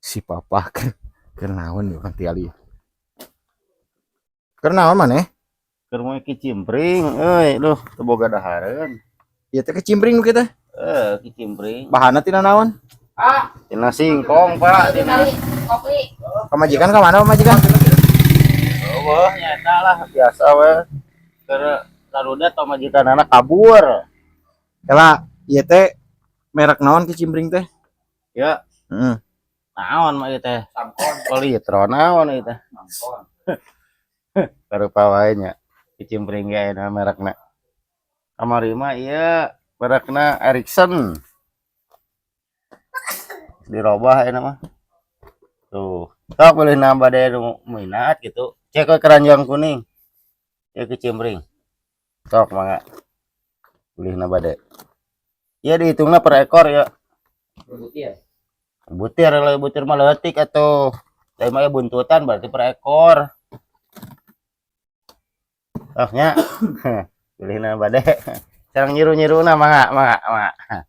si papa kenaon yuk kan tiali kenaon mana keur moe kicimpring duh teu boga dahareun ya teh kecimpring kita kicimpring bahanna tina naon tina singkong pak tina pamajikan ka mana pamajikan eueuh nyaeta lah biasa we keur sarudet pamajikan anak kabur kala ieu teh merek naon kecimpring teh ya heeh naon mah ieu teh politron naon ieu teh karupa wae nya kicimpring ge aya merekna kamari mah ieu merekna Erikson dirobah enak mah tuh sok boleh nambah deh minat gitu cek ke keranjang kuning ya kicimpring sok mangga boleh nambah deh ya dihitungnya per ekor ya butir butir mah leutik atuh dari mah buntutan berarti per ekor nya boleh nambah deh sareng nyiru-nyiru na mangga